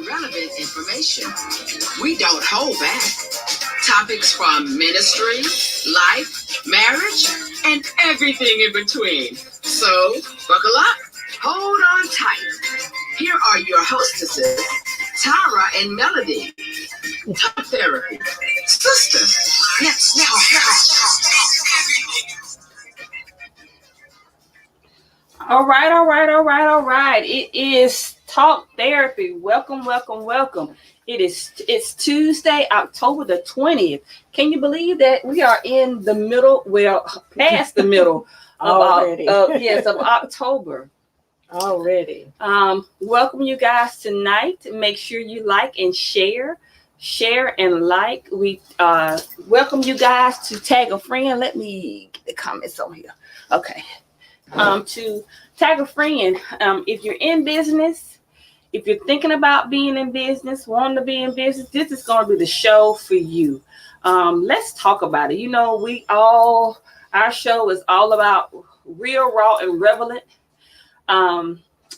and relevant information. We don't hold back. Topics from ministry, life, marriage, and everything in between. So, buckle up, hold on tight. Here are your hostesses, Tara and Melody. Talk therapy. Sister, let's talk. All right. It is Talk Therapy. Welcome. It's Tuesday, October the 20th. Can you believe that we are in the middle, past the middle already. of October. Already. Welcome you guys tonight. Make sure you like and share and like. We welcome you guys to tag a friend. Let me get the comments on here. Okay. To tag a friend. If you're in business, if you're thinking about being in business, wanting to be in business, this is going to be the show for you. Let's talk about it. You know, our show is all about real, raw, and relevant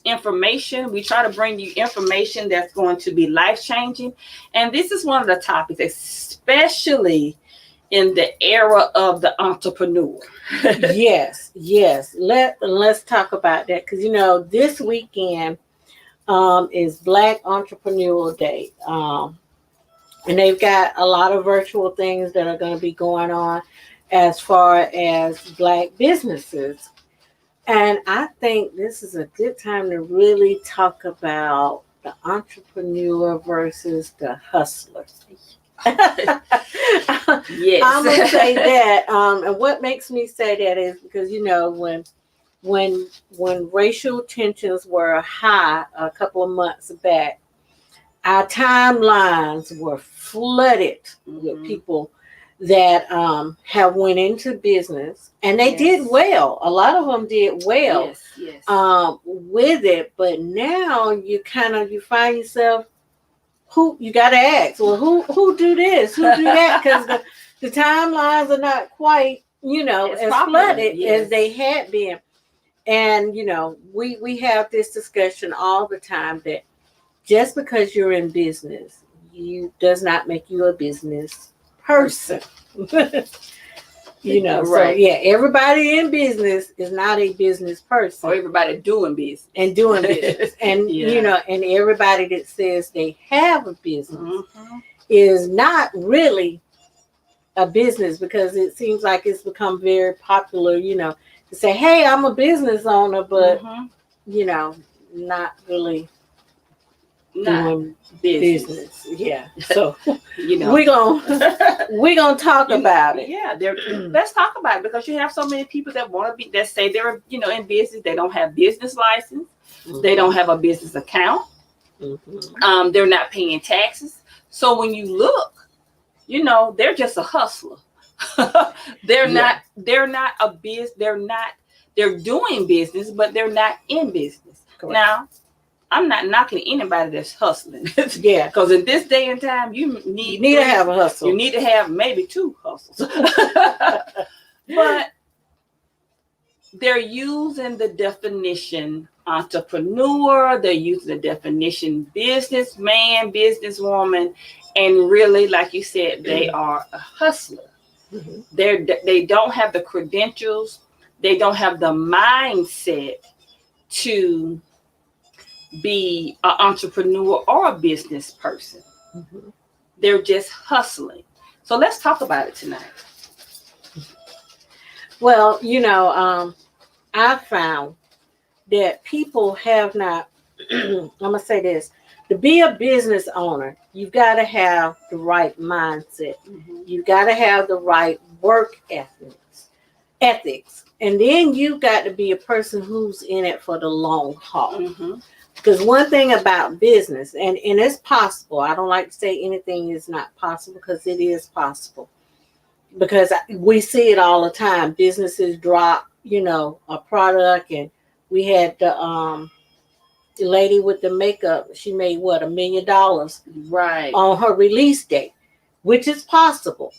information. We try to bring you information that's going to be life-changing. And this is one of the topics, especially in the era of the entrepreneur. yes. Let's talk about that, because you know this weekend is Black Entrepreneurial Day, and they've got a lot of virtual things that are going to be going on as far as Black businesses. And I think this is a good time to really talk about the entrepreneur versus the hustler. Yes. I'm gonna say that, and what makes me say that is because you know when racial tensions were high a couple of months back, our timelines were flooded with people that have went into business, and they did well. A lot of them did well with it, but now you find yourself, who you got to ask, well, who do this, who do that, because the timelines are not quite, as flooded as they had been. And, we have this discussion all the time that just because you're in business, does not make you a business person. Right. So yeah, everybody in business is not a business person. Or everybody doing business. And and everybody that says they have a business is not really a business, because it seems like it's become very popular, to say, hey, I'm a business owner, but not really doing business. Yeah. So we're gonna talk about it. Yeah, let's talk about it, because you have so many people that want to be, that say they're in business, they don't have business license, they don't have a business account, they're not paying taxes. So when you look, they're just a hustler. They're not a business, they're doing business, but they're not in business. Correct. Now, I'm not knocking anybody that's hustling. Yeah. Because in this day and time, you need to have a hustle. You need to have maybe two hustles. But they're using the definition entrepreneur, they're using the definition businessman, businesswoman, and really, like you said, they are a hustler. They don't have the credentials, they don't have the mindset to be an entrepreneur or a business person. They're just hustling. So let's talk about it tonight. Well, I found that people have not, I'm going to say this, to be a business owner, you've got to have the right mindset. You've got to have the right work ethics. And then you've got to be a person who's in it for the long haul. Because one thing about business, and it's possible, I don't like to say anything is not possible, because it is possible. Because we see it all the time. Businesses drop, a product, and we had the lady with the makeup, she made $1 million right on her release date, which is possible.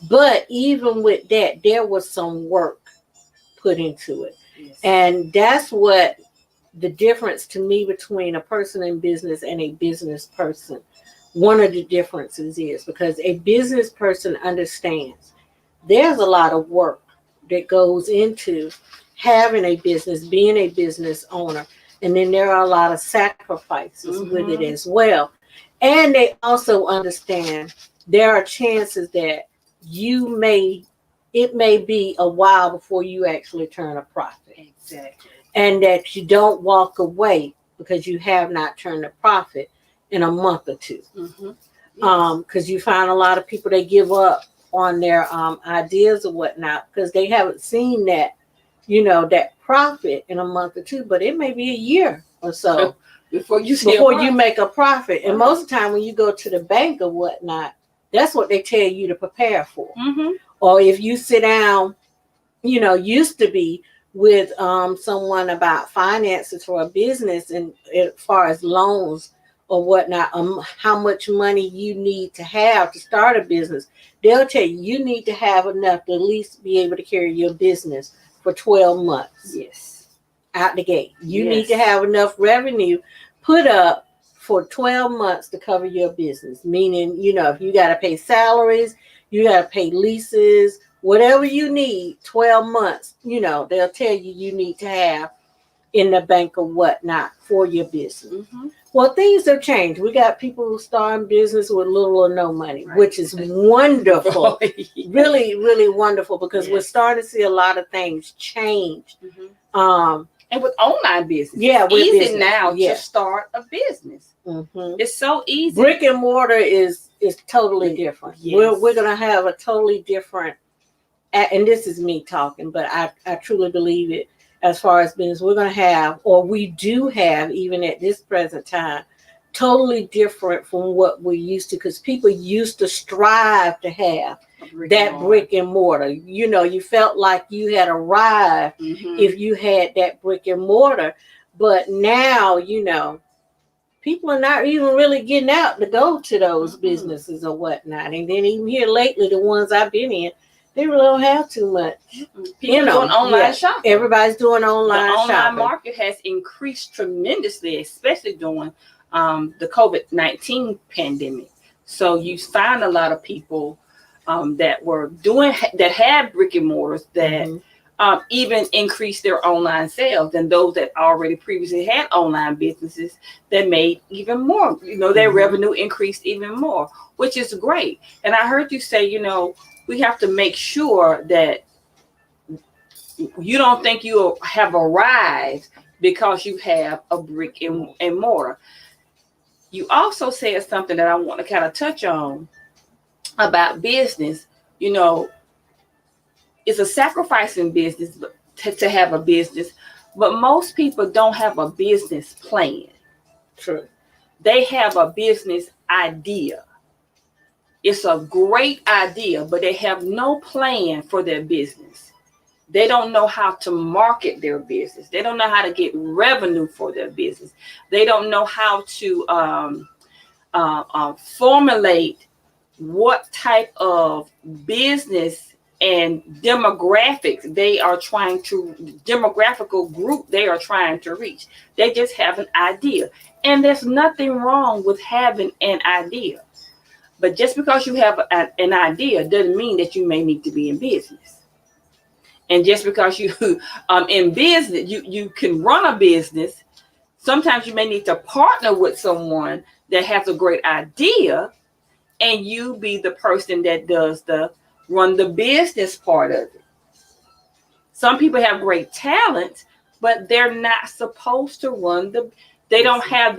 But even with that, there was some work put into it. And that's what the difference to me between a person in business and a business person. One of the differences is because a business person understands there's a lot of work that goes into having a business, being a business owner. And then there are a lot of sacrifices with it as well. And they also understand there are chances that it may be a while before you actually turn a profit. Exactly. And that you don't walk away because you have not turned a profit in a month or two. Because you find a lot of people, they give up on their ideas or whatnot because they haven't seen that, that profit in a month or two, but it may be a year or so before you make a profit. And most of the time when you go to the bank or whatnot, that's what they tell you to prepare for. Or if you sit down, used to be with someone about finances for a business and as far as loans or whatnot, how much money you need to have to start a business, they'll tell you you need to have enough to at least be able to carry your business for 12 months. Yes. Out the gate. You need to have enough revenue put up for 12 months to cover your business. Meaning, if you got to pay salaries, you got to pay leases, whatever you need, 12 months, they'll tell you need to have in the bank or whatnot for your business. Well, things have changed. We got people who start business with little or no money, which is wonderful. Really, really wonderful because we're starting to see a lot of things change. And with online business, it's easy now to start a business. It's so easy. Brick and mortar is totally different. We're going to have a totally different, and this is me talking, but I truly believe it. As far as business, we're going to have, or we do have, even at this present time, totally different from what we used to, because people used to strive to have that brick and mortar. You felt like you had arrived if you had that brick and mortar. But now, people are not even really getting out to go to those businesses or whatnot. And then even here lately, the ones I've been in, they really don't have too much. People doing online shopping. Everybody's doing online shopping. The online market has increased tremendously, especially during the COVID-19 pandemic. So you find a lot of people that had brick and mortars that even increased their online sales, and those that already previously had online businesses that made even more. Their revenue increased even more, which is great. And I heard you say, we have to make sure that you don't think you have arrived because you have a brick and mortar. You also said something that I want to kind of touch on about business. It's a sacrificing business to have a business, but most people don't have a business plan. True. They have a business idea. It's a great idea, but they have no plan for their business. They don't know how to market their business. They don't know how to get revenue for their business. They don't know how to formulate what type of business and demographics demographical group they are trying to reach. They just have an idea. And there's nothing wrong with having an idea. But just because you have an idea doesn't mean that you may need to be in business. And just because you in business, you can run a business. Sometimes you may need to partner with someone that has a great idea, and you be the person that does run the business part of it. Some people have great talent, but they're not supposed to run they don't have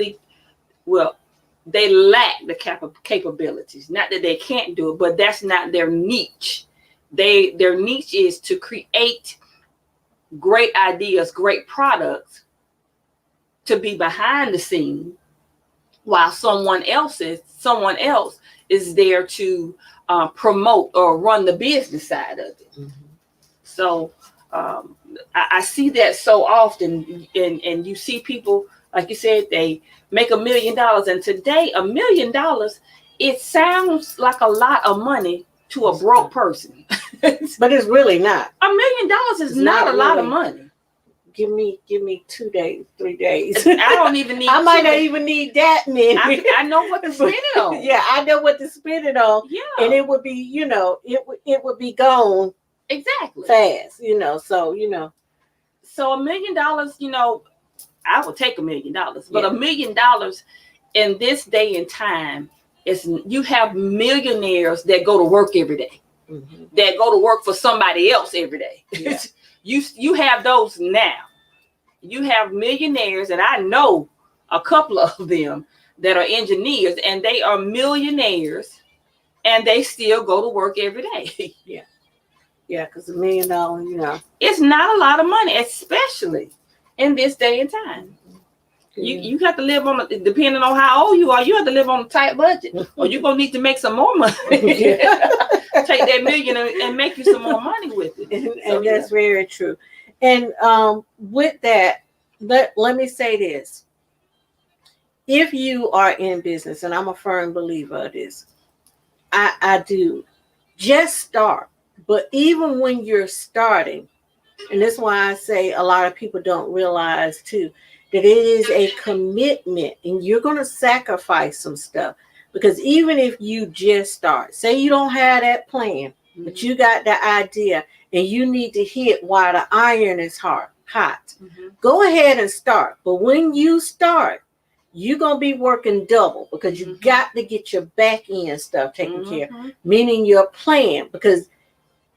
they lack the capabilities. Not that they can't do it, but that's not their niche. Their niche is to create great ideas, great products, to be behind the scene, while someone else is there to promote or run the business side of it. So I see that so often, and you see people, like you said, they make $1 million, and today $1 million, it sounds like a lot of money to a broke person. But it's really not. $1 million is not a lot of money. give me 2 days, 3 days. I don't even need. I might two not days. even need that many. I know what to spend it on. Yeah, I know what to spend it on, Yeah. and it would be, it would be gone Exactly. fast, So So $1 million, I would take $1 million, but Yeah. $1 million in this day and time is you have millionaires that go to work every day, mhm. that go to work for somebody else every day. Yeah. You have those now. You have millionaires, and I know a couple of them that are engineers, and they are millionaires, and they still go to work every day. Yeah, because $1 million, It's not a lot of money, especially in this day and time. You have to live on, depending on how old you are, you have to live on a tight budget, or you're gonna need to make some more money. Take that million and make you some more money with it. and that's very true. And with that, let me say this: if you are in business, and I'm a firm believer of this, I do just start. But even when you're starting, and that's why I say a lot of people don't realize too that it is a commitment, and you're going to sacrifice some stuff. Because even if you just start, say you don't have that plan, but you got the idea, and you need to hit while the iron is hot. Mm-hmm. Go ahead and start. But when you start, you're going to be working double, because you got to get your back end stuff taken care of, meaning your plan. Because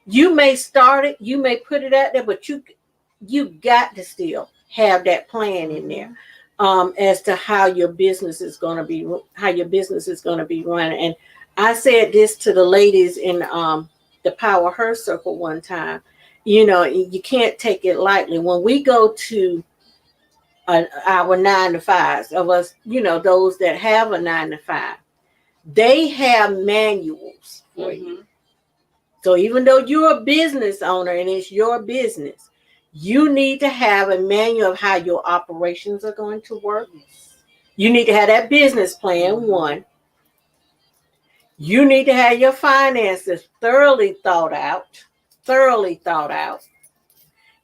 you may start it, you may put it out there, but you got to still have that plan in there, as to how your business is going to be run. And I said this to the ladies in the Power Her Circle one time. You can't take it lightly. When we go to our 9 to 5s of us, those that have a 9 to 5, they have manuals for you. So even though you're a business owner and it's your business, you need to have a manual of how your operations are going to work. You need to have that business plan, one. You need to have your finances thoroughly thought out.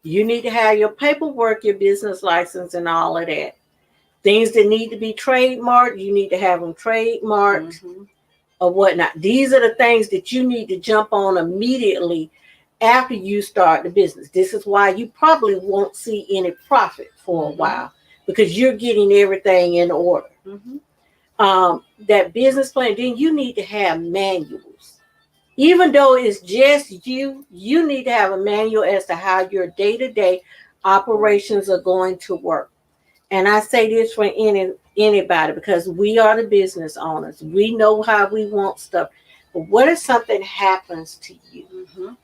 You need to have your paperwork, your business license, and all of that. Things that need to be trademarked, you need to have them trademarked. Or whatnot. These are the things that you need to jump on immediately after you start the business. This is why you probably won't see any profit for a while, because you're getting everything in order. That business plan, then you need to have manuals. Even though it's just you need to have a manual as to how your day-to-day operations are going to work. And I say this for anybody, because we are the business owners. We know how we want stuff. But what if something happens to you?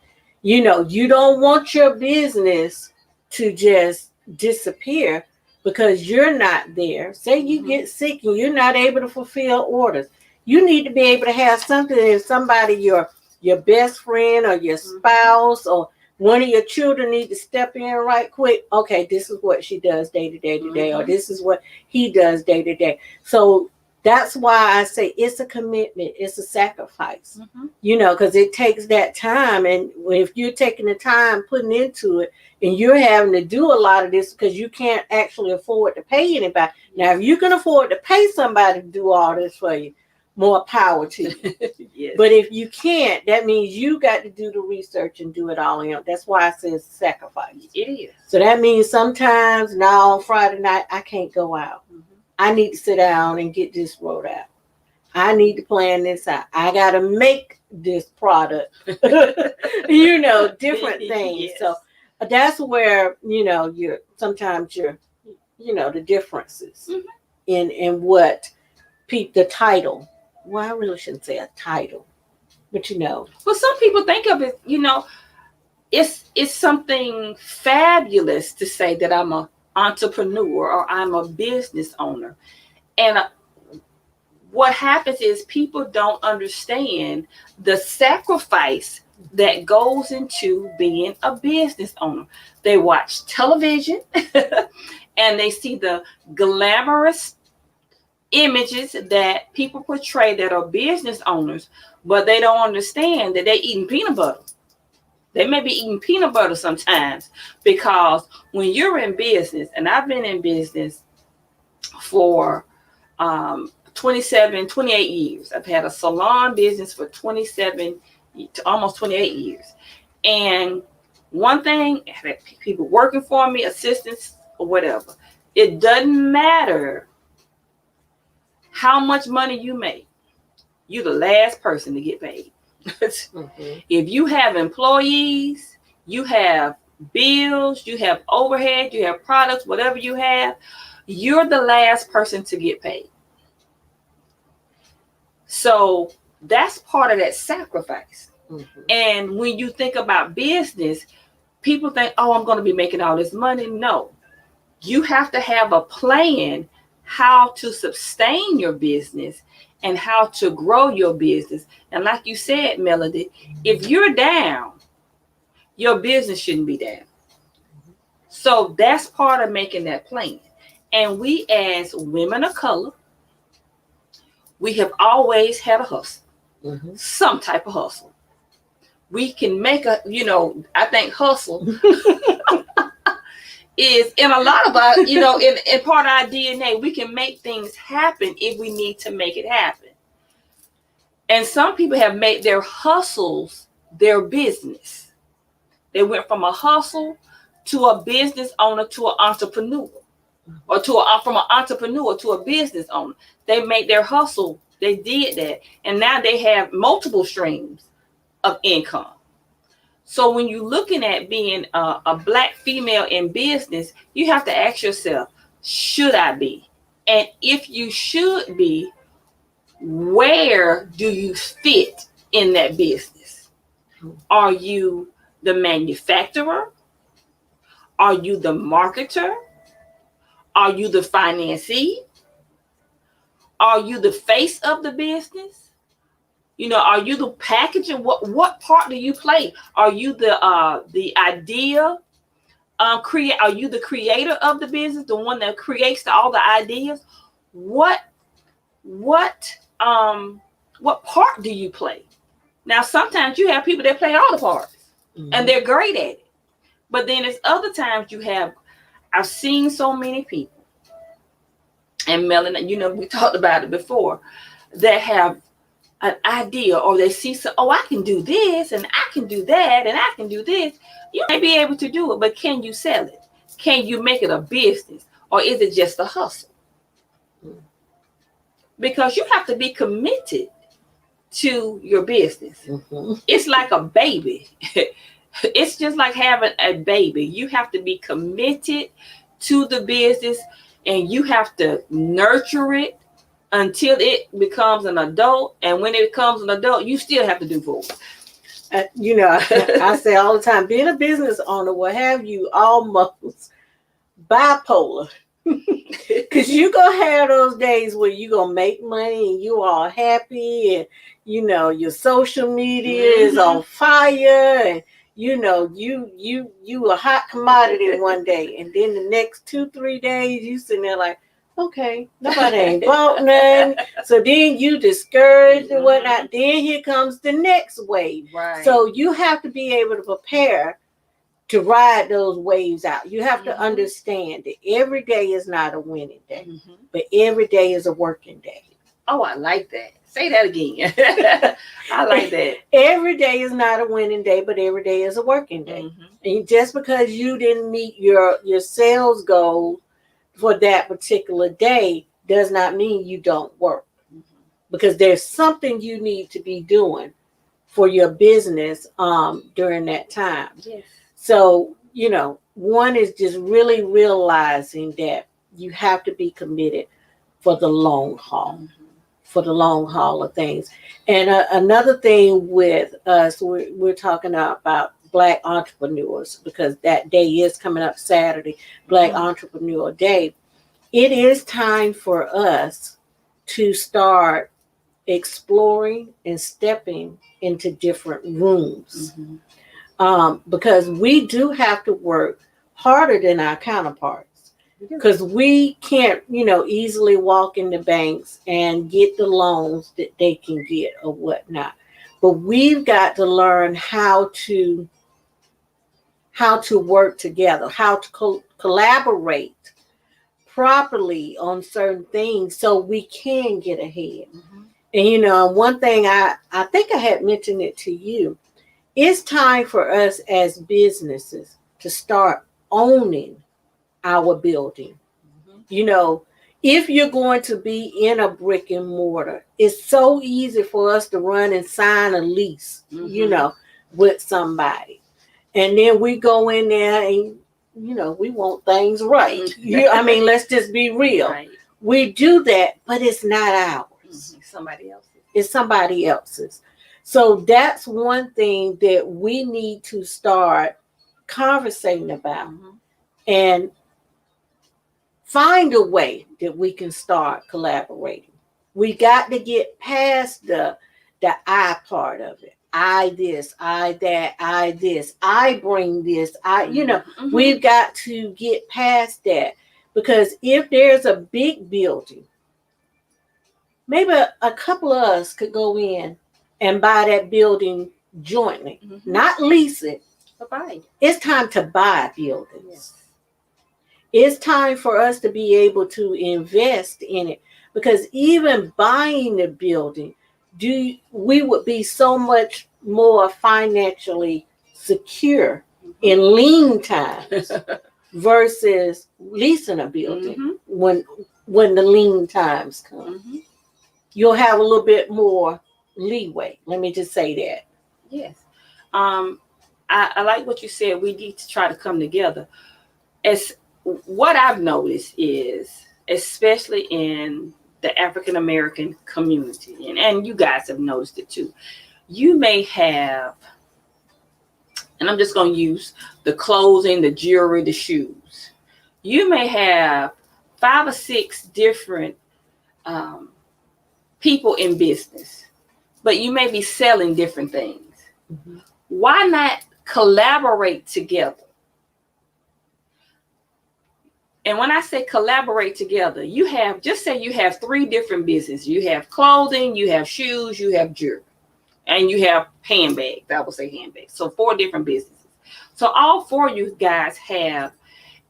You don't want your business to just disappear because you're not there. Say you get sick and you're not able to fulfill orders. You need to be able to have something, if somebody, your best friend or your spouse or one of your children need to step in right quick. Okay, this is what she does day to day, or this is what he does day to day. So that's why I say it's a commitment. It's a sacrifice, because it takes that time. And if you're taking the time putting into it, and you're having to do a lot of this because you can't actually afford to pay anybody. Now, if you can afford to pay somebody to do all this for you, more power to you. Yes. But if you can't, that means you got to do the research and do it all in. That's why I say it's sacrifice. It is. So that means sometimes now on Friday night, I can't go out. I need to sit down and get this wrote out. I need to plan this out. I got to make this product, different things. Yes. So that's where, you're the differences in what the title. Well, I really shouldn't say a title, but Well, some people think of it, it's something fabulous to say that I'm an entrepreneur or I'm a business owner. And what happens is people don't understand the sacrifice that goes into being a business owner. They watch television and they see the glamorous images that people portray that are business owners, but they don't understand that they're eating peanut butter. They may be eating peanut butter sometimes, because when you're in business, and I've been in business for 28 years. I've had a salon business for 27 to almost 28 years. And one thing, people working for me, assistants or whatever, it doesn't matter how much money you make. You're the last person to get paid. Mm-hmm. If you have employees, you have bills, you have overhead, you have products, whatever you have, you're the last person to get paid. So that's part of that sacrifice. Mm-hmm. And when you think about business, people think, oh, I'm going to be making all this money. No, you have to have a plan how to sustain your business and how to grow your business. And like you said, Melody, if you're down, your business shouldn't be down. So that's part of making that plan. And we, as women of color, we have always had a hustle, Mm-hmm. some type of hustle. We can make a, I think hustle is in a lot of our, in part of our DNA. We can make things happen if we need to make it happen. And some people have made their hustles their business. They went from a hustle to a business owner to an entrepreneur, or from an entrepreneur to a business owner. They made their hustle. They did that. And now they have multiple streams of income. So when you're looking at being a Black female in business, you have to ask yourself, should I be? And if you should be, where do you fit in that business? Are you the manufacturer? Are you the marketer? Are you the financier? Are you the face of the business? Are you the packager? What part do you play? Are you the idea create? Are you the creator of the business, the one that creates all the ideas? What part do you play? Now, sometimes you have people that play all the parts, mm-hmm. and they're great at it. But then there's other times I've seen so many people, and Melanie, we talked about it before, that have an idea, or they see I can do this, and I can do that, and I can do this. You may be able to do it, but can you sell it? Can you make it a business, or is it just a hustle? Because you have to be committed to your business. Mm-hmm. It's like a baby. It's just like having a baby. You have to be committed to the business, and you have to nurture it until it becomes an adult. And when it becomes an adult, you still have to do for it. I say all the time, being a business owner will have you almost bipolar. Because you're going to have those days where you're going to make money and you are happy, and, your social media mm-hmm. is on fire, and, you a hot commodity one day. And then the next 2-3 days, you sitting there like, okay, nobody ain't bought nothing. So then you discouraged and whatnot. Then here comes the next wave. Right. So you have to be able to prepare to ride those waves out. You have to understand that every day is not a winning day, mm-hmm. but every day is a working day. Oh, I like that. Say that again. I like that. Every day is not a winning day, but every day is a working day. Mm-hmm. And just because you didn't meet your sales goal for that particular day does not mean you don't work, mm-hmm. because there's something you need to be doing for your business during that time. Yes. So, one is just really realizing that you have to be committed for the long haul, mm-hmm. for the long haul of things. And another thing with us, we're talking about Black entrepreneurs, because that day is coming up Saturday, Black mm-hmm. Entrepreneur Day. It is time for us to start exploring and stepping into different rooms. Mm-hmm. Because we do have to work harder than our counterparts, because we can't, easily walk in the banks and get the loans that they can get or whatnot. But we've got to learn how to how to work together, how to collaborate properly on certain things so we can get ahead. Mhm. And one thing I think I had mentioned it to you, it's time for us as businesses to start owning our building. Mhm. If you're going to be in a brick and mortar, it's so easy for us to run and sign a lease, Mhm. with somebody. And then we go in there and, we want things right. Let's just be real. Right. We do that, but it's not ours. Somebody else's. It's somebody else's. So that's one thing that we need to start conversating about and find a way that we can start collaborating. We got to get past the I part of it. I this, I that, I this, I bring this, we've got to get past that, because if there's a big building, maybe a couple of us could go in and buy that building jointly, not lease it. But buy. It's time to buy buildings. Yes. It's time for us to be able to invest in it, because even buying the building, we would be so much more financially secure in lean times versus leasing a building when the lean times come. You'll have a little bit more leeway. Let me just say that. Yes. I like what you said. We need to try to come together. As what I've noticed is, especially in the African American community, and you guys have noticed it too, you may have, and I'm just going to use the clothing, the jewelry, the shoes. You may have 5 or 6 different people in business, but you may be selling different things. Why not collaborate together? And when I say collaborate together, just say you have 3 different businesses. You have clothing, you have shoes, you have jewelry, and you have handbags. I would say handbags. So 4 different businesses. So all 4 of you guys have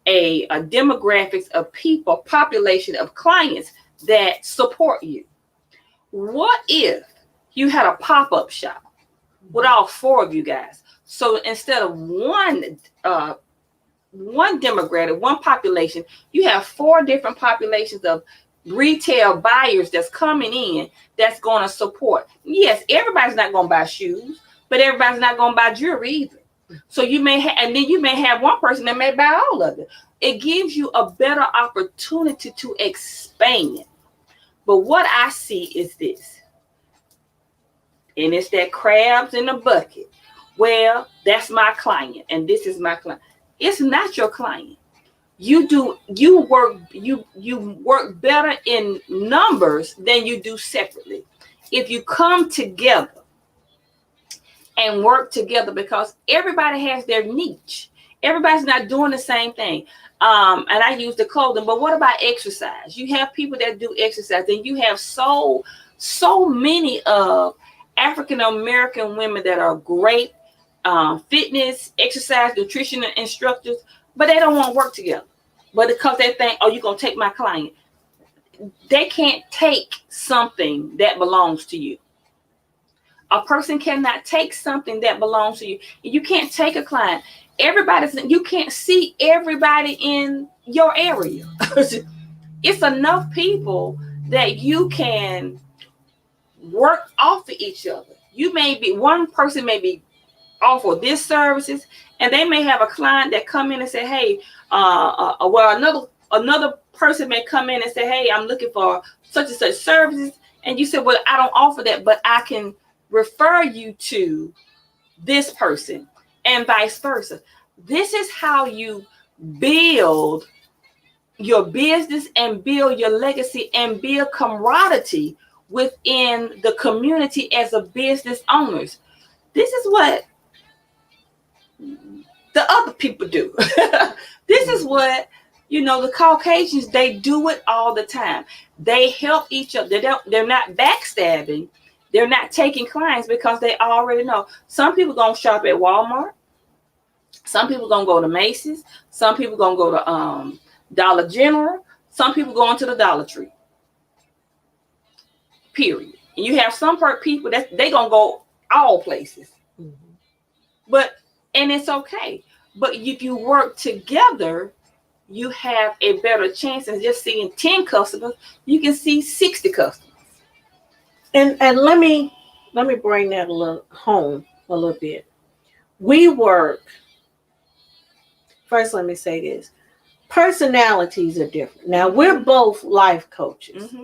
a demographics of people, population of clients that support you. What if you had a pop-up shop with all 4 of you guys? So instead of one demographic, one population, you have 4 different populations of retail buyers that's coming in that's going to support. Yes, everybody's not going to buy shoes, but everybody's not going to buy jewelry either. So you may and then you may have one person that may buy all of it. It gives you a better opportunity to expand. But what I see is this, and it's that crabs in the bucket. Well, that's my client, and this is my client. It's not your client. You work better in numbers than you do separately. If you come together and work together, because everybody has their niche. Everybody's not doing the same thing. And I use the clothing, but what about exercise? You have people that do exercise, and you have so many of African American women that are great fitness, exercise, nutrition instructors, but they don't want to work together. But because they think, oh, you're going to take my client. They can't take something that belongs to you. A person cannot take something that belongs to you. You can't take a client. You can't see everybody in your area. It's enough people that you can work off of each other. One person may be offer this services, and they may have a client that come in and say, hey, another person may come in and say, hey, I'm looking for such and such services. And you say, well, I don't offer that, but I can refer you to this person, and vice versa. This is how you build your business and build your legacy and build camaraderie within the community as a business owners. This is what the other people do. This is what, the Caucasians, they do it all the time. They help each other. They're not backstabbing. They're not taking clients because they already know. Some people gonna shop at Walmart. Some people gonna go to Macy's. Some people gonna go to Dollar General. Some people going to the Dollar Tree. Period. And you have some people that they gonna go all places. And it's okay. But if you work together, you have a better chance than just seeing 10 customers. You can see 60 customers. And let me bring that a little home a little bit. We work. First, let me say this. Personalities are different. Now, we're both life coaches,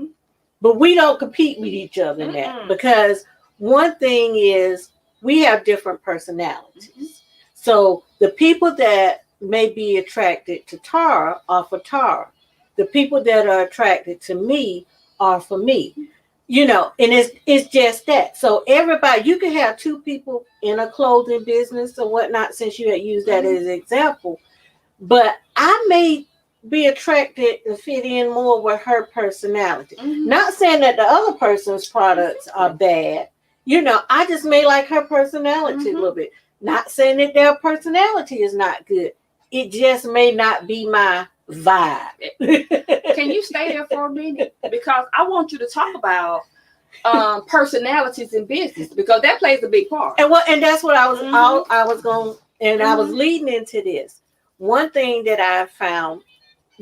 but we don't compete with each other in that, because one thing is we have different personalities. So the people that may be attracted to Tara are for Tara. The people that are attracted to me are for me. You know, and it's just that. So everybody, you can have two people in a clothing business or whatnot, since you had used that as an example. But I may be attracted to fit in more with her personality. Not saying that the other person's products are bad. You know, I just may like her personality a little bit. Not saying that their personality is not good. It just may not be my vibe. Can you stay there for a minute? Because I want you to talk about personalities in business, because that plays a big part. And that's what I was going, and I was leading into this. One thing that I found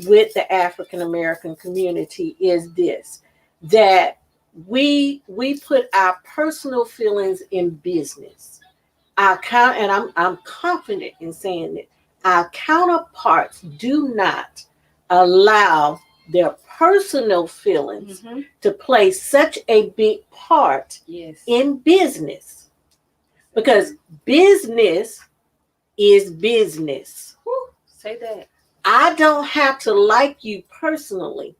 with the African American community is this, that we put our personal feelings in business. And I'm confident in saying that our counterparts do not allow their personal feelings to play such a big part in business, because business is business. Say that. I don't have to like you personally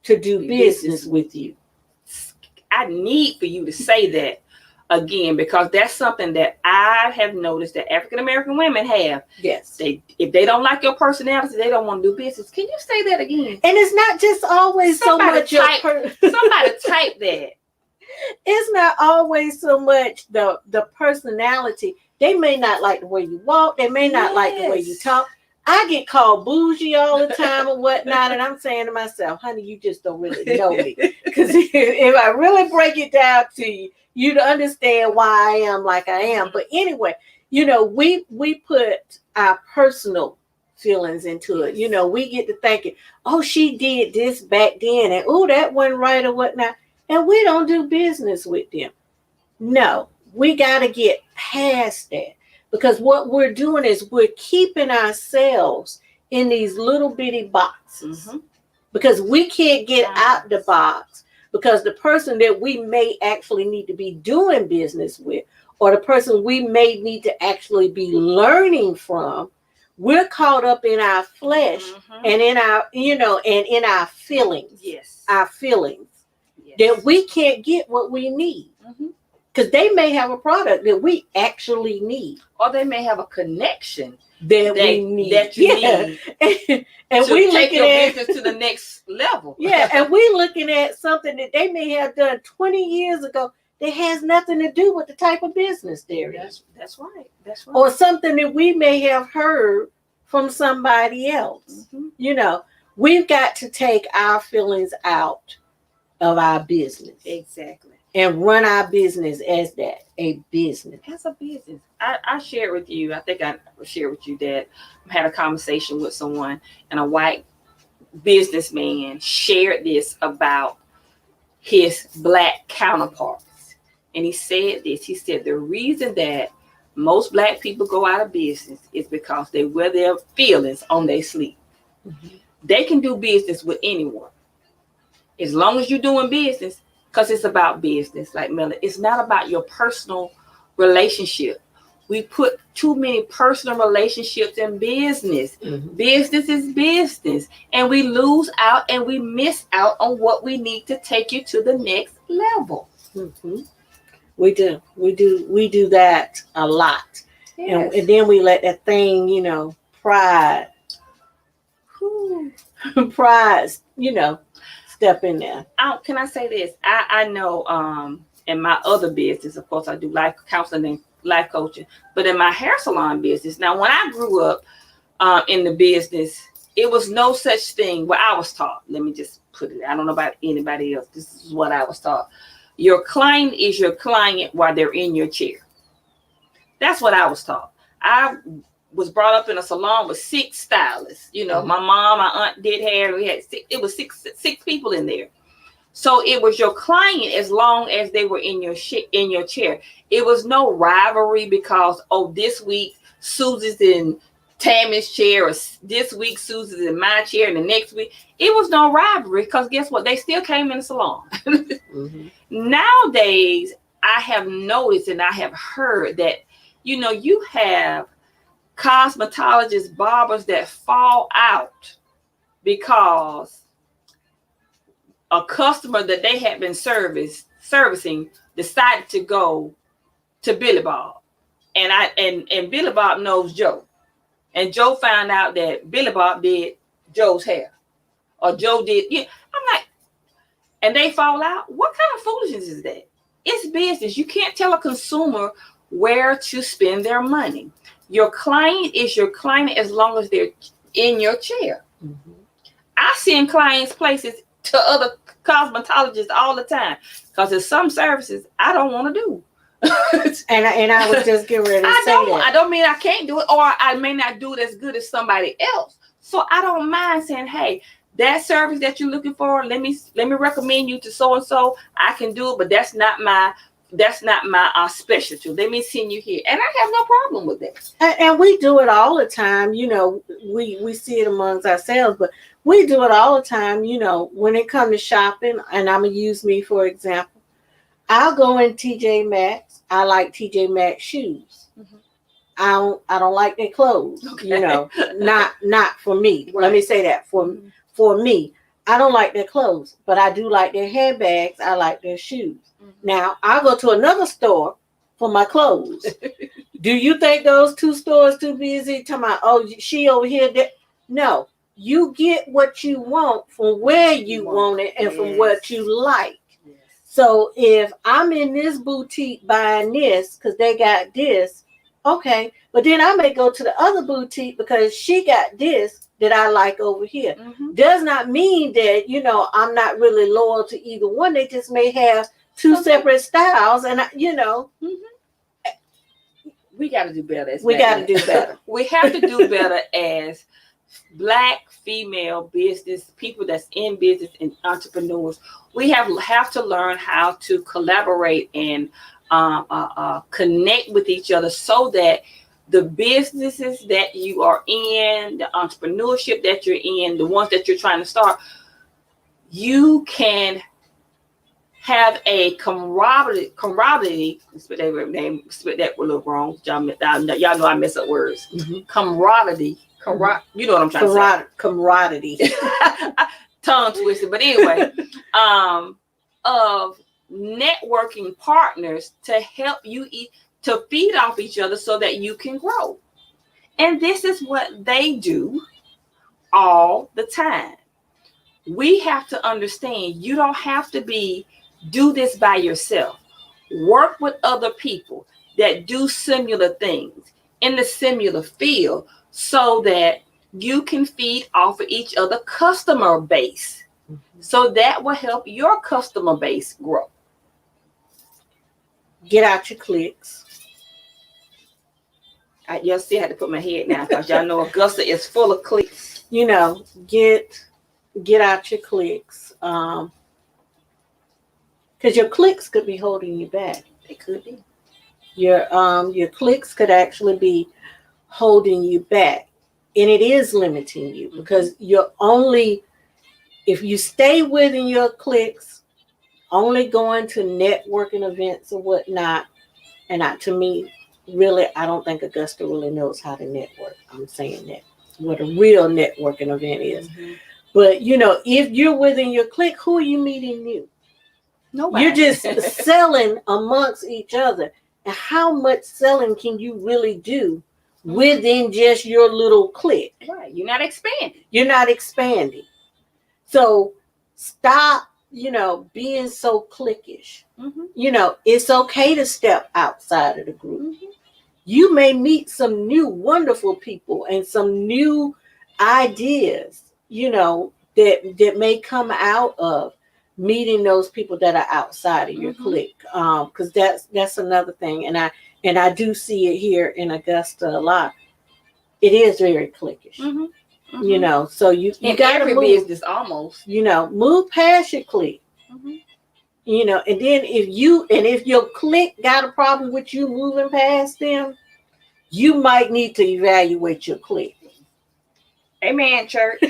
to do business with you. I need for you to say that again, because that's something that I have noticed that African American women have. Yes. If they don't like your personality, they don't want to do business. Can you say that again? And it's not just always Somebody so much somebody type that. It's not always so much the personality. They may not like the way you walk. They may not like the way you talk. I get called bougie all the time or whatnot, and I'm saying to myself, honey, you just don't really know me. Because if I really break it down to you, you'd understand why I am like I am. But anyway, you know, we put our personal feelings into it. You know, we get to thinking, oh, she did this back then, and oh, that wasn't right or whatnot. And we don't do business with them. No, we got to get past that. Because what we're doing is we're keeping ourselves in these little bitty boxes. Because we can't get out the box, because the person that we may actually need to be doing business with, or the person we may need to actually be learning from, we're caught up in our flesh and in our, you know, and in our feelings. Yes. Our feelings. Yes. That we can't get what we need. Because they may have a product that we actually need. Or they may have a connection that we need. That you need. And to we take looking your at business to the next level. Yeah, and we looking at something that they may have done 20 years ago that has nothing to do with the type of business they're in. That's right. That's right. Or something that we may have heard from somebody else. You know, we've got to take our feelings out of our business. Exactly. And run our business as that, a business. As a business. I shared with you, I think I shared with you that I had a conversation with someone, and a white businessman shared this about his black counterparts. And he said this, he said the reason that most black people go out of business is because they wear their feelings on their sleeve. They can do business with anyone. As long as you're doing business, because it's about business, like Melanie. It's not about your personal relationship. We put too many personal relationships in business. Business is business. And we lose out and we miss out on what we need to take you to the next level. We do that a lot. Yes. And then we let that thing, you know, pride, you know, step in there. Can I say this? I know in my other business, of course, I do life counseling and life coaching. But in my hair salon business, now when I grew up in the business, it was no such thing. What I was taught. Let me just put it. I don't know about anybody else. This is what I was taught. Your client is your client while they're in your chair. That's what I was taught. I was brought up in a salon with 6 stylists. You know, my mom, my aunt did hair. We had six people in there. So it was your client as long as they were in your chair. It was no rivalry because, oh, this week Susie's in Tammy's chair, or this week Susie's in my chair, and the next week. It was no rivalry because guess what? They still came in the salon. Nowadays, I have noticed and I have heard that, you know, you have cosmetologists, barbers that fall out because a customer that they had been servicing decided to go to Billy Bob, and Billy Bob knows Joe, and Joe found out that Billy Bob did Joe's hair, or Joe did. Yeah, I'm like, and they fall out. What kind of foolishness is that? It's business. You can't tell a consumer where to spend their money. Your client is your client as long as they're in your chair. I send clients places to other cosmetologists all the time because there's some services I don't want to do. and I was just getting ready to say that. I don't mean I can't do it, or I may not do it as good as somebody else. So I don't mind saying, hey, that service that you're looking for, let me recommend you to so and so. I can do it, but that's not my specialty. Let me send you here, and I have no problem with that. And we do it all the time. You know, we see it amongst ourselves, but we do it all the time. You know, when it comes to shopping, and I'm gonna use me for example. I'll go in TJ Maxx. I like TJ Maxx shoes. I don't like their clothes. Okay. You know, not for me. Right. Let me say that for me, I don't like their clothes, but I do like their handbags. I like their shoes. Now, I'll go to another store for my clothes. Do you think those 2 stores too busy? Talking about, oh, she over here. No, you get what you want from where you want it and from what you like. Yes. So if I'm in this boutique buying this because they got this, okay. But then I may go to the other boutique because she got this that I like over here. Does not mean that, you know, I'm not really loyal to either one. They just may have 2 separate styles, and you know, we got to do better. We got to do better. We have to do better as Black female business people that's in business and entrepreneurs. We have to learn how to collaborate and connect with each other so that the businesses that you are in, the entrepreneurship that you're in, the ones that you're trying to start, you can have a camaraderie. Spit that a little wrong. Y'all know I mess up words. Camaraderie. You know what I'm trying to say. Camaraderie. Tongue twisted. But anyway, of networking partners to help you to feed off each other so that you can grow. And this is what they do all the time. We have to understand you don't have to do this by yourself. Work with other people that do similar things in the similar field so that you can feed off of each other customer base. So that will help your customer base grow. Get out your clicks. I still had to put my head down because y'all know Augusta is full of clicks. You know, get out your clicks. Because your clicks could be holding you back. They could be. Your clicks could actually be holding you back. And it is limiting you because if you stay within your clicks, only going to networking events or whatnot, and to me, really, I don't think Augusta really knows how to network. I'm saying that. What a real networking event is. But, you know, if you're within your clique, who are you meeting new? Nobody. You're just selling amongst each other. And how much selling can you really do within just your little clique? Right. You're not expanding. You're not expanding. So stop, being so cliquish. You know, it's okay to step outside of the group. you may meet some new wonderful people and some new ideas, that may come out of meeting those people that are outside of your clique. Because that's another thing. And I do see it here in Augusta a lot. It is very cliquish. So you in got to every move, business almost. move past your clique. And then if your clique got a problem with you moving past them, you might need to evaluate your clique. Amen, church.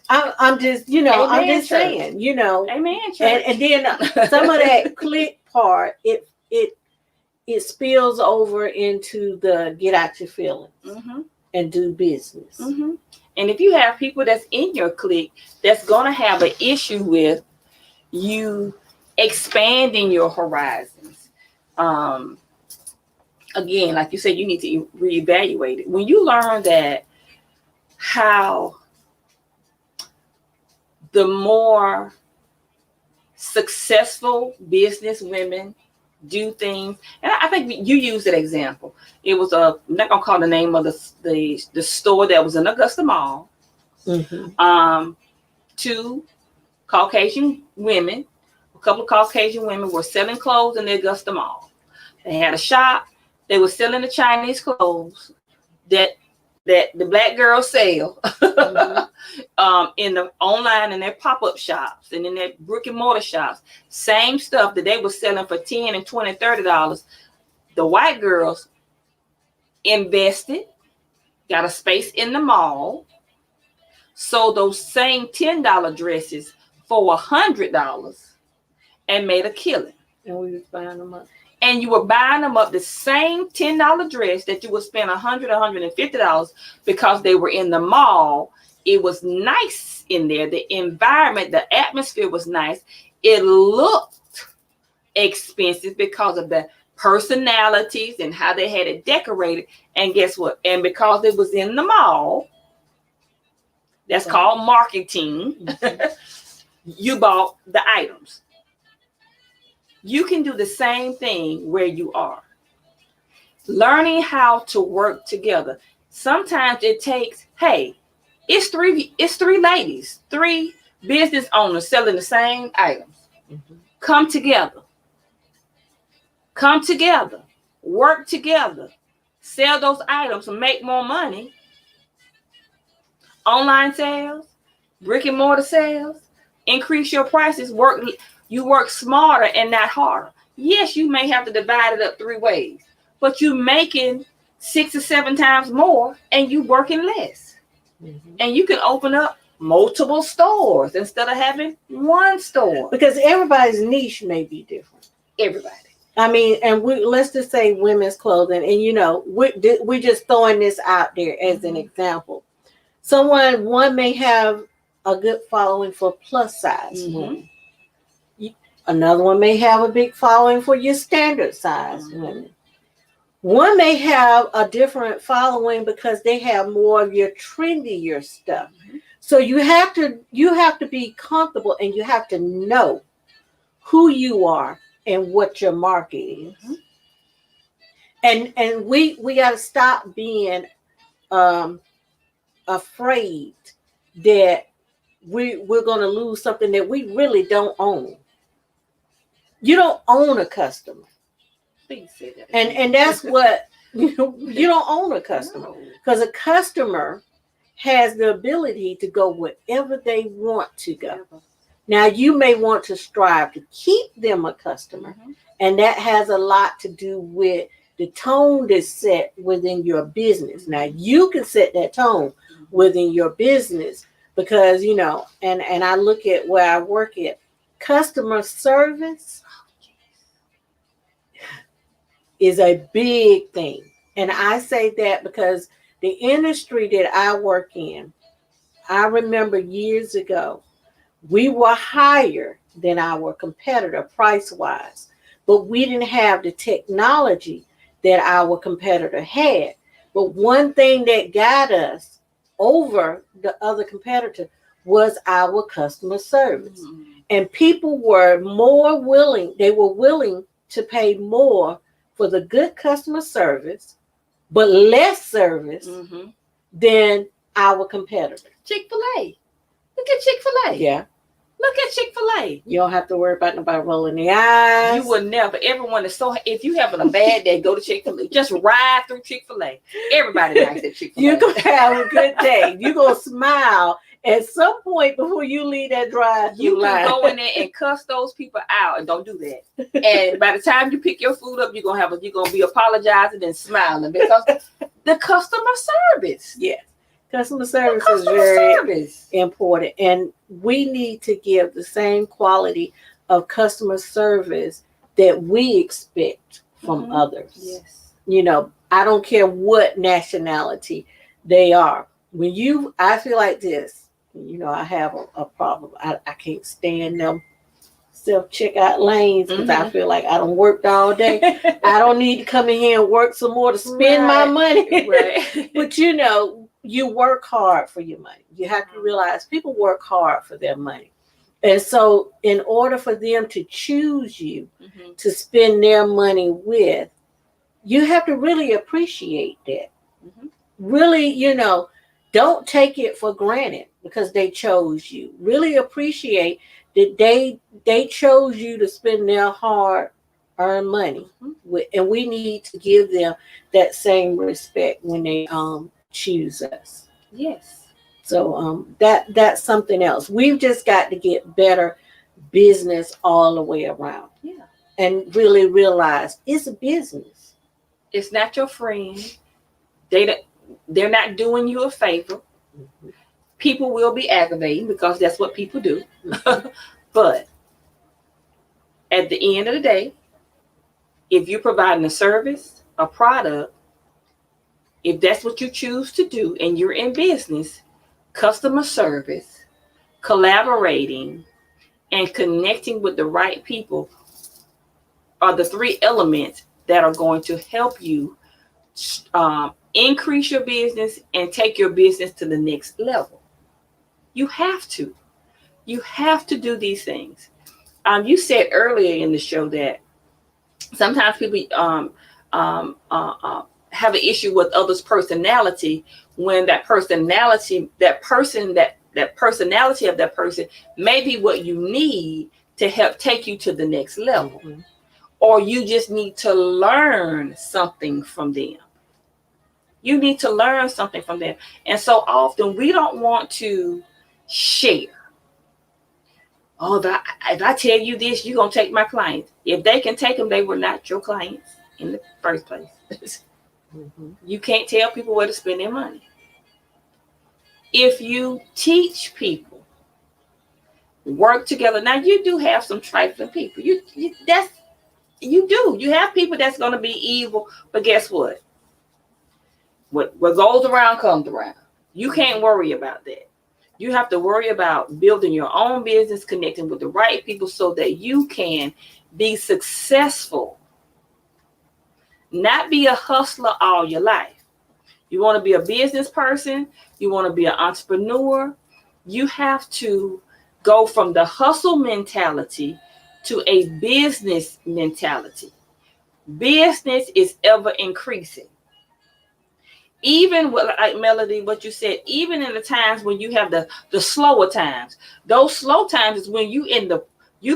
I'm just, Amen, I'm just church. saying, Amen, church. and then some of that clique part, it spills over into the get out your feelings and do business. And if you have people that's in your clique that's going to have an issue with you expanding your horizons, again, like you said, you need to reevaluate it. When you learn that how the more successful business women do things, and I think you used that example. It was I'm not gonna call the name of the store that was in Augusta Mall. Two Caucasian women, a couple of Caucasian women were selling clothes in the Augusta Mall. They had a shop. They were selling the Chinese clothes that the black girls sell in the online, in their pop-up shops and in their brick and mortar shops. Same stuff that they were selling for $10 and $20, $30. The white girls invested, got a space in the mall, sold those same $10 dresses for $100 and made a killing. And we was buying them up. And you were buying them up the same $10 dress that you would spend $100, $150 because they were in the mall. It was nice in there. The environment, the atmosphere was nice. It looked expensive because of the personalities and how they had it decorated. And guess what? And because it was in the mall, that's called marketing, you bought the items. You can do the same thing where you are. Learning how to work together. Sometimes it takes, it's three ladies, 3 business owners selling the same items. Come together. Work together. Sell those items and make more money. Online sales, brick and mortar sales, increase your prices, you work smarter and not harder. Yes, you may have to divide it up 3 ways, but you're making 6 or 7 times more and you working less. And you can open up multiple stores instead of having one store. Because everybody's niche may be different. Everybody. I mean, and let's just say women's clothing, and we're just throwing this out there as an example. One may have a good following for plus size women. Another one may have a big following for your standard size women. One may have a different following because they have more of your trendier stuff. So you have to be comfortable and you have to know who you are and what your market is. And we got to stop being afraid that we're going to lose something that we really don't own. You don't own a customer. Please say that. And that's what you don't own a customer, because a customer has the ability to go wherever they want to go. Now, you may want to strive to keep them a customer, and that has a lot to do with the tone that's set within your business. Now, you can set that tone within your business because, and I look at where I work at, customer service is a big thing. And I say that because the industry that I work in, I remember years ago, we were higher than our competitor price-wise, but we didn't have the technology that our competitor had. But one thing that got us over the other competitor was our customer service. And people were willing to pay more for for the good customer service, but less service Mm-hmm. than our competitor. Chick-fil-A. Look at Chick-fil-A. Yeah. Look at Chick-fil-A. You don't have to worry about nobody rolling their eyes. You will never. Everyone is so. If you having a bad day, go to Chick-fil-A. Just ride through Chick-fil-A. Everybody likes that Chick-fil-A. You're going to have a good day. You're going to smile at some point before you leave that drive-through You line. can go in there and cuss those people out, and don't do that. And by the time you pick your food up, you're gonna be apologizing and smiling because the customer service. Yes. Customer service is Customer very service. important, and we need to give the same quality of customer service that we expect from Mhm. others. Yes. You know, I don't care what nationality they are. I feel like this, you know, I have a problem. I can't stand them self-checkout lanes because I feel like I don't worked all day. I don't need to come in here and work some more to spend my money. Right. But you know, you work hard for your money. You have to realize people work hard for their money. And so in order for them to choose you Mhm. to spend their money with, you have to really appreciate that. Mhm. Really, you know, don't take it for granted because they chose you. Really appreciate that they chose you to spend their hard-earned money with, and we need to give them that same respect when they choose us. Yes. So that's something else. We've just got to get better business all the way around. Yeah. And really realize it's a business. It's not your friend. They're not doing you a favor. People will be aggravating because that's what people do. But at the end of the day, if you're providing a service, a product, if that's what you choose to do and you're in business, customer service, collaborating, and connecting with the right people are the three elements that are going to help you increase your business and take your business to the next level. You have to. You have to do these things. You said earlier in the show that sometimes people have an issue with others' personality when that personality of that person may be what you need to help take you to the next level. Mm-hmm. Or you just need to learn something from them. You need to learn something from them. And so often we don't want to share. Oh, if I tell you this, you're going to take my clients. If they can take them, they were not your clients in the first place. Mm-hmm. You can't tell people where to spend their money. If you teach people, work together. Now, you do have some trifling people. You do. You have people that's going to be evil, but guess what? What goes around comes around. You can't worry about that. You have to worry about building your own business, connecting with the right people so that you can be successful. Not be a hustler all your life. You want to be a business person. You want to be an entrepreneur. You have to go from the hustle mentality to a business mentality. Business is ever increasing. Even with, like Melody, what you said, even in the times when you have the slower times, those slow times is when you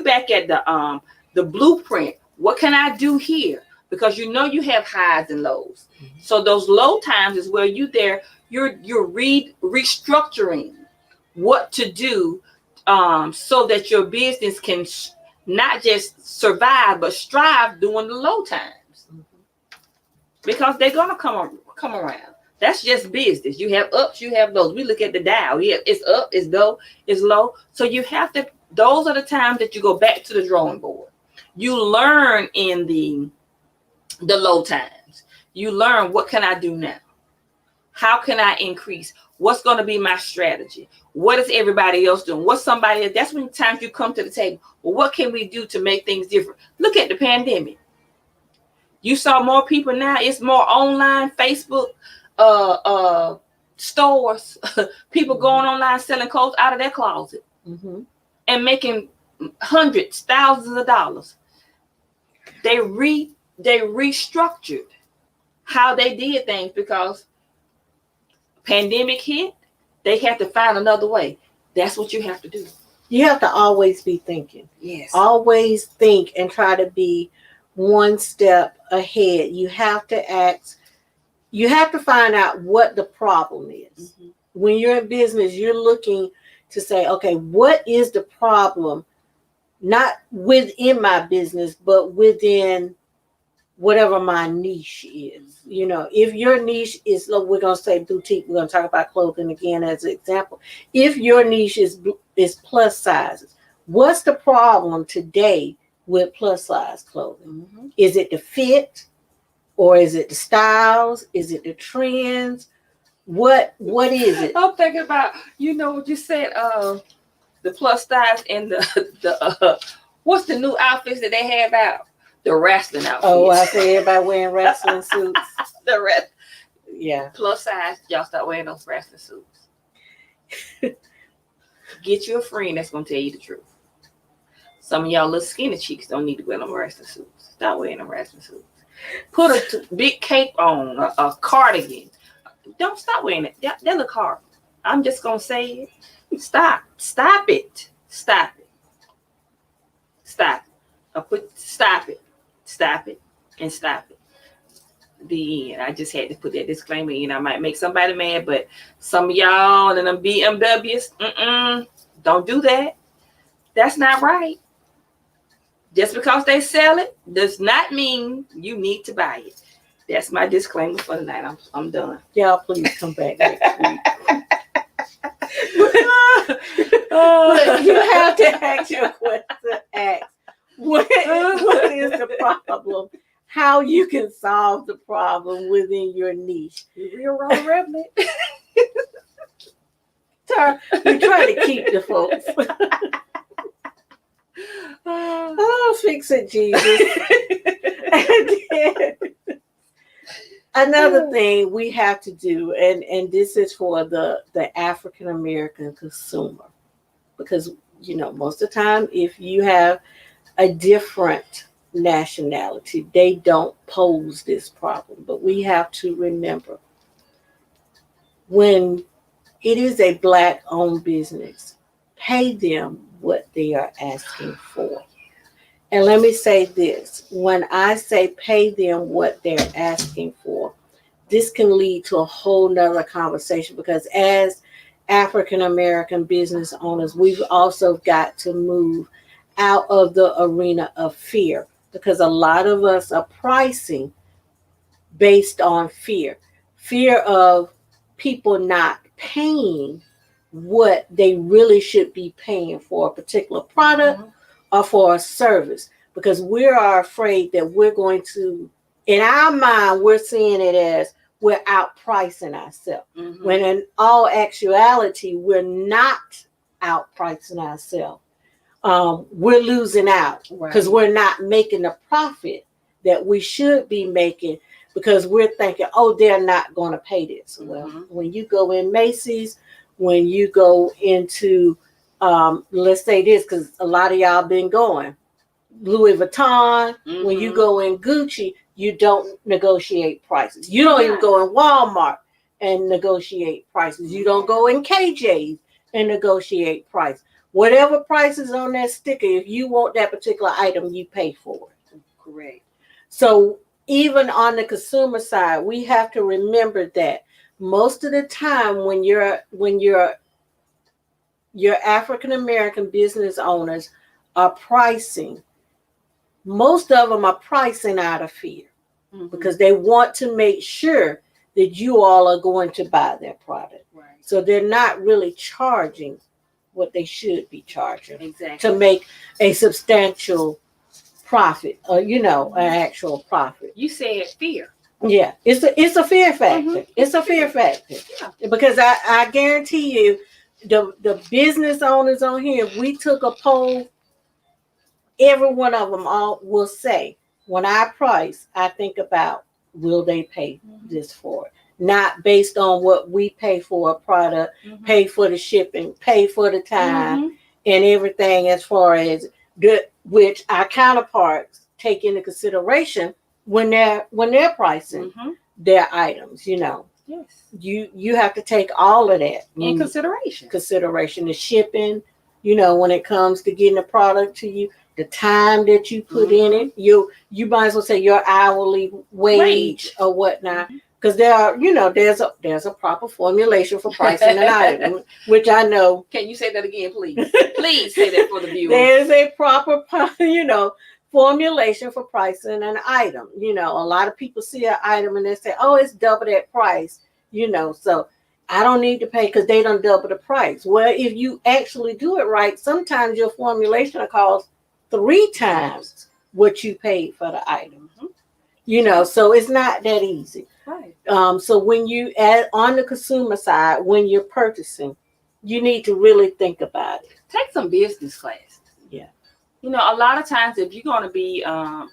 back at the blueprint. What can I do here? Because you know you have highs and lows. Mm-hmm. So those low times is where you're restructuring what to do so that your business can not just survive but strive during the low times. Mm-hmm. Because they're gonna come around. That's just business. You have ups, you have lows. We look at the Dow. Yeah, it's up, it's low, it's low. So you have to. Those are the times that you go back to the drawing board. You learn in the low times. You learn, what can I do now? How can I increase? What's going to be my strategy? What is everybody else doing? What's somebody else? That's when times you come to the table. Well, what can we do to make things different? Look at the pandemic. You saw more people now. It's more online, Facebook, stores. People going online selling clothes out of their closet. Mm-hmm. And making hundreds, thousands of dollars. They they restructured how they did things because pandemic hit. They had to find another way. That's what you have to do. You have to always be thinking. Yes. Always think and try to be one step ahead. You have to ask, you have to find out what the problem is. Mm-hmm. When you're in business, you're looking to say, okay, what is the problem? Not within my business, but within whatever my niche is. You know, if your niche is, look, we're going to say boutique, we're going to talk about clothing again as an example. If your niche is plus sizes, what's the problem today with plus size clothing? Mm-hmm. Is it the fit, or is it the styles? Is it the trends? What is it? I'm thinking about, you know what you said, the plus size and the what's the new outfits that they have out? The wrestling outfits. Oh, I say everybody wearing wrestling suits. The rest. Yeah. Plus size, y'all start wearing those wrestling suits. Get you a friend that's gonna tell you the truth. Some of y'all little skinny cheeks don't need to wear them wrestling suits. Stop wearing them wrestling suits. Put a big cape on, a cardigan. Don't stop wearing it. That look hard. I'm just gonna say it. Stop. Stop it. Stop it. Stop it. Stop it. Stop it. And stop it. The end. I just had to put that disclaimer in. I might make somebody mad, but some of y'all and them BMWs, don't do that. That's not right. Just because they sell it does not mean you need to buy it. That's my disclaimer for tonight. I'm done. Y'all please come back next week. But you have to ask your question. What is the problem? How you can solve the problem within your niche. Real raw revenue. We try to keep the folks. Oh, fix it, Jesus. And then, another thing we have to do, and this is for the African American consumer, because you know most of the time if you have a different nationality, they don't pose this problem. But we have to remember, when it is a Black-owned business, pay them what they are asking for. And let me say this, when I say pay them what they're asking for, this can lead to a whole nother conversation, because as African American business owners, we've also got to move out of the arena of fear, because a lot of us are pricing based on fear of people not paying what they really should be paying for a particular product or for a service, because we are afraid that we're going to, in our mind, we're seeing it as we're outpricing ourselves. When in all actuality, we're not outpricing ourselves. We're losing out because we're not making the profit that we should be making, because we're thinking, oh, they're not going to pay this. Well, when you go in Macy's, when you go into, let's say this, because a lot of y'all been going, Louis Vuitton, when you go in Gucci, you don't negotiate prices. You don't even go in Walmart and negotiate prices. You don't go in KJ's and negotiate price. Whatever price is on that sticker, if you want that particular item, you pay for it. Correct. So even on the consumer side, we have to remember that most of the time when your African American business owners are pricing, most of them are pricing out of fear, because they want to make sure that you all are going to buy their product. Right. So they're not really charging what they should be charging Exactly. to make a substantial profit, or an actual profit. You said fear. Yeah, it's a fear factor. It's a fear factor. Yeah. Because I guarantee you, the business owners on here, if we took a poll, every one of them all will say, when I price, I think about, will they pay this for it? Not based on what we pay for a product, pay for the shipping, pay for the time, and everything, as far as which our counterparts take into consideration when they're pricing Mhm. their items. You know, Yes. you have to take all of that In consideration. the shipping. You know, when it comes to getting a product to you, the time that you put in it, you might as well say your hourly wage or whatnot. Because there's a proper formulation for pricing an item, which I know. Can you say that again, please? Please say that for the viewers. There's a proper, formulation for pricing an item. You know, a lot of people see an item and they say, "Oh, it's double that price." You know, so I don't need to pay because they don't double the price. Well, if you actually do it right, sometimes your formulation will cost 3 times what you paid for the item. You know, so it's not that easy. Right. So when you on the consumer side, when you're purchasing, you need to really think about it. Take some business classes. Yeah. You know, a lot of times if you're going to be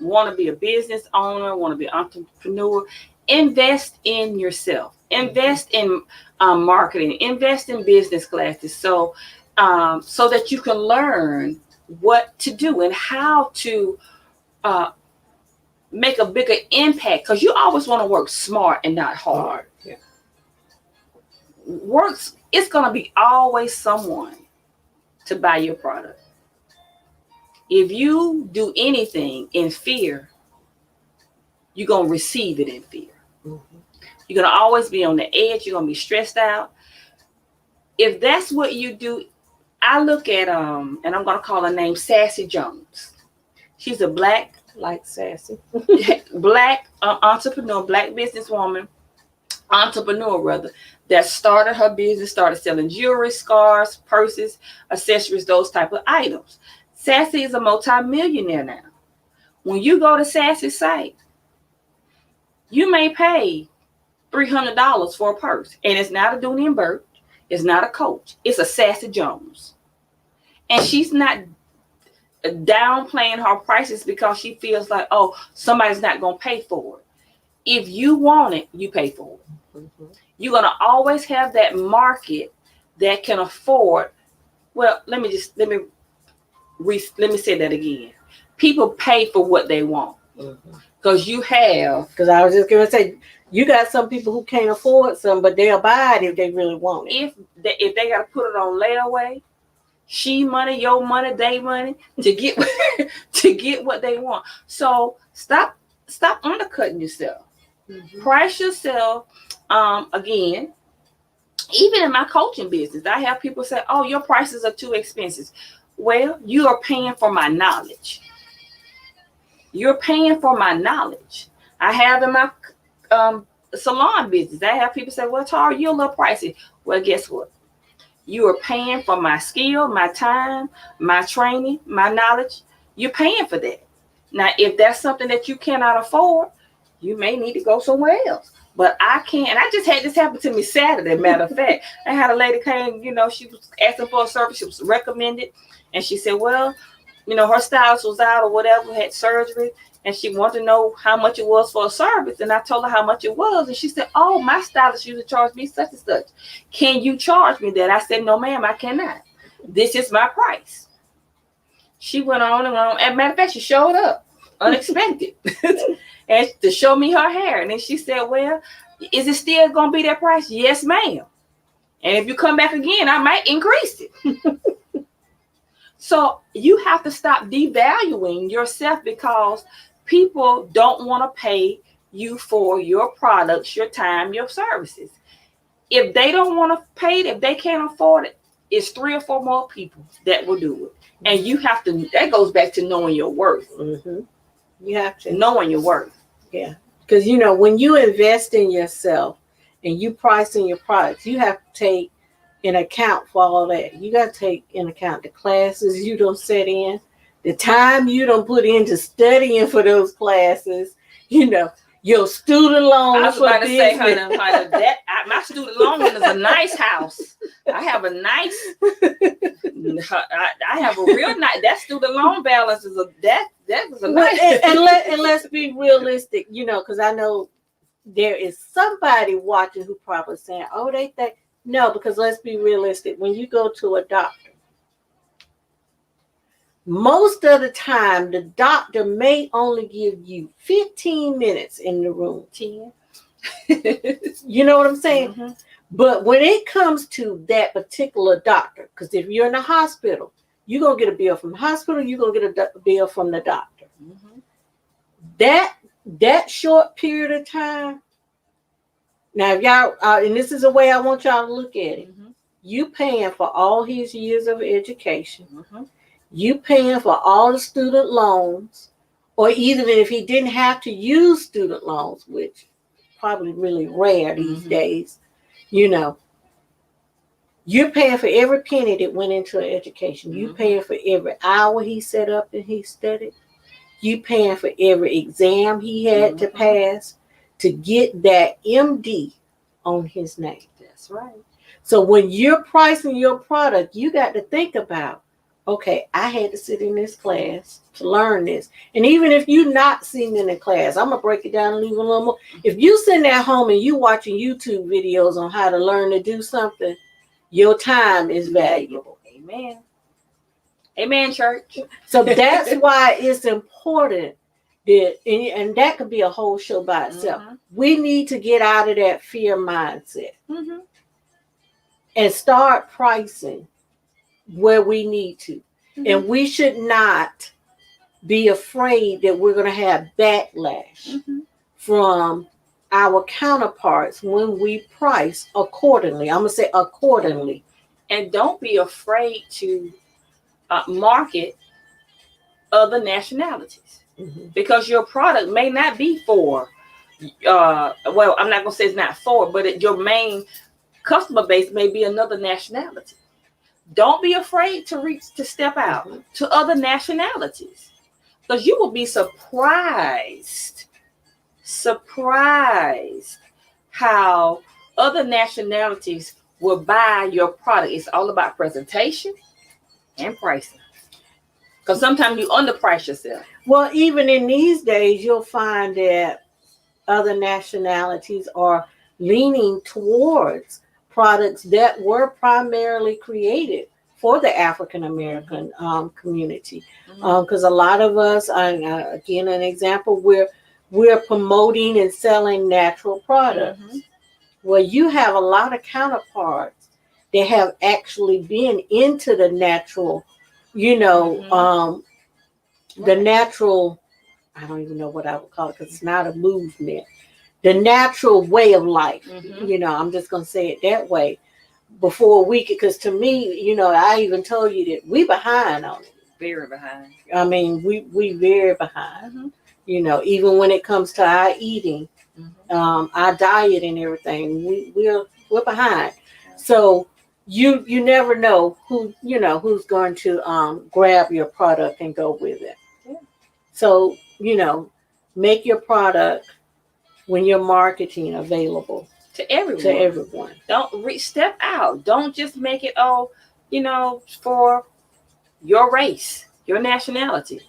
want to be a business owner, want to be an entrepreneur, invest in yourself. Invest in marketing. Invest in business classes so that you can learn what to do and how to make a bigger impact, because you always want to work smart and not hard. Yeah. It's going to be always someone to buy your product. If you do anything in fear, you're going to receive it in fear. Mm-hmm. You're going to always be on the edge. You're going to be stressed out. If that's what you do, I look at, and I'm going to call her name Sassy Jones. She's a black, like Sassy, black entrepreneur, black businesswoman, entrepreneur rather, that started her business, started selling jewelry, scarves, purses, accessories, those type of items. Sassy is a multi-millionaire now. When you go to Sassy's site, you may pay $300 for a purse, and it's not a Dooney and Burke, it's not a Coach, it's a Sassy Jones, and she's not downplaying her prices because she feels like, oh, somebody's not going to pay for it. If you want it, you pay for it. Mm-hmm. You're going to always have that market that can afford. Well, let me say that again. People pay for what they want because you have. Because I was just going to say, you got some people who can't afford some, but they'll buy it if they really want it. If they got to put it on layaway, she money, your money, they money to get what they want. So stop undercutting yourself. Mm-hmm. Price yourself. Again, even in my coaching business, I have people say, "Oh, your prices are too expensive." Well, you are paying for my knowledge. You're paying for my knowledge. I have in my salon business, I have people say, "Well, Tara, you're a little pricey." Well, guess what? You are paying for my skill, my time, my training, my knowledge. You're paying for that. Now, if that's something that you cannot afford, you may need to go somewhere else. But I can't. And I just had this happen to me Saturday, matter of fact. I had a lady came, she was asking for a service. She was recommended. And she said, well, her stylist was out or whatever, had surgery. And she wanted to know how much it was for a service. And I told her how much it was. And she said, oh, my stylist used to charge me such and such. Can you charge me that? I said, no, ma'am, I cannot. This is my price. She went on and on. As a matter of fact, she showed up unexpected and to show me her hair. And then she said, well, is it still going to be that price? Yes, ma'am. And if you come back again, I might increase it. So you have to stop devaluing yourself because people don't want to pay you for your products, your time, your services. If they don't want to pay it, if they can't afford it, it's 3 or 4 more people that will do it. And you have to, that goes back to knowing your worth. Mm-hmm. You have to. Knowing your worth. Yeah. Because, when you invest in yourself and you price in your products, you have to take in account for all that. You got to take in account the classes you don't set in, the time you don't put into studying for those classes, your student loans. I was about to say, honey, my student loan is a nice house. I have a nice, I have a real nice, that student loan balance is that is a nice. And let's be realistic, because I know there is somebody watching who probably saying, oh, they think, no, because let's be realistic. When you go to a doctor, most of the time, the doctor may only give you 15 minutes in the room. 10. You know what I'm saying? Mm-hmm. But when it comes to that particular doctor, because if you're in the hospital, you're going to get a bill from the hospital, you're going to get a bill from the doctor. Mm-hmm. That short period of time, now if y'all, and this is the way I want y'all to look at it, Mm-hmm. you paying for all his years of education, Mm-hmm. you paying for all the student loans, or even if he didn't have to use student loans, which probably really rare these Mm-hmm. days, you know, you're paying for every penny that went into an education. You Mm-hmm. paying for every hour he set up and he studied. You paying for every exam he had to Mm-hmm. pass to get that MD on his name. That's right. So when you're pricing your product, you got to think about, okay, I had to sit in this class to learn this. And even if you're not sitting in the class, I'm going to break it down and leave a little more. If you sitting at home and you watching YouTube videos on how to learn to do something, your time is valuable. Amen. Amen, church. So that's why it's important that, and that could be a whole show by itself. Mm-hmm. We need to get out of that fear mindset Mm-hmm. and start pricing where we need to. Mm-hmm. And we should not be afraid that we're going to have backlash Mm-hmm. from our counterparts when we price accordingly. I'm going to say accordingly. And don't be afraid to market other nationalities, Mm-hmm. because your product may not be for, well, I'm not going to say it's not for, but your main customer base may be another nationality. Don't be afraid to step out Mm-hmm. to other nationalities, because you will be surprised how other nationalities will buy your product. It's all about presentation and pricing, because sometimes you underprice yourself. Well, even in these days, you'll find that other nationalities are leaning towards products that were primarily created for the African American community. Because a lot of us, again, an example, we're promoting and selling natural products. Mm-hmm. Well, you have a lot of counterparts that have actually been into the natural, you know, Mm-hmm. the natural, I don't even know what I would call it because it's not a movement, the natural way of life. Mm-hmm. You know, I'm just going to say it that way. Before we could, because to me, you know, I even told you that we behind on it. Very behind. I mean, we very behind. Mm-hmm. You know, even when it comes to our eating, Mm-hmm. our diet and everything, we're behind. So you never know who's going to grab your product and go with it. Yeah. So make your product when you're marketing available To everyone. to everyone. Don't step out. Don't just make it for your race, your nationality.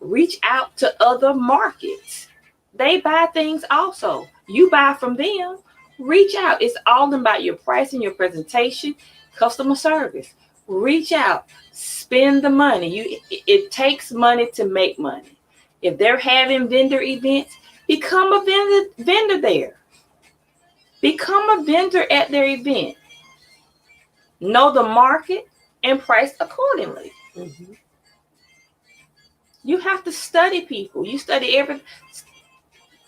Reach out to other markets. They buy things also. You buy from them. Reach out. It's all about your pricing, your presentation, customer service. Reach out. Spend the money. It takes money to make money. If they're having vendor events, become a vendor there. Become a vendor at their event. Know the market and price accordingly. Mm-hmm. You have to study people. You study every.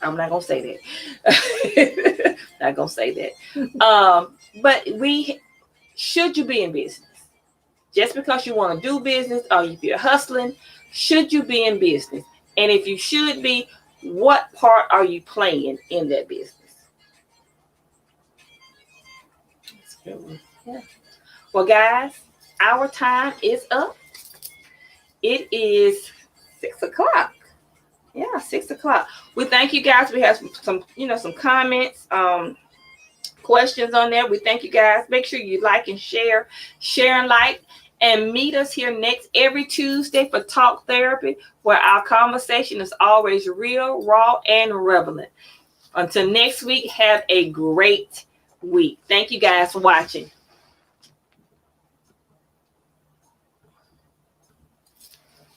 I'm not gonna say that. Not gonna say that. But should you be in business? Just because you want to do business, or if you're hustling, should you be in business? And if you should be, what part are you playing in that business? That's a good one. Yeah. Well, guys, our time is up. It is 6:00. Yeah, 6:00. We thank you guys. We have some comments, questions on there. We thank you guys. Make sure you like and share and like, and meet us here next every Tuesday for Talk Therapy, where our conversation is always real, raw, and relevant. Until next week, have a great week. Thank you guys for watching.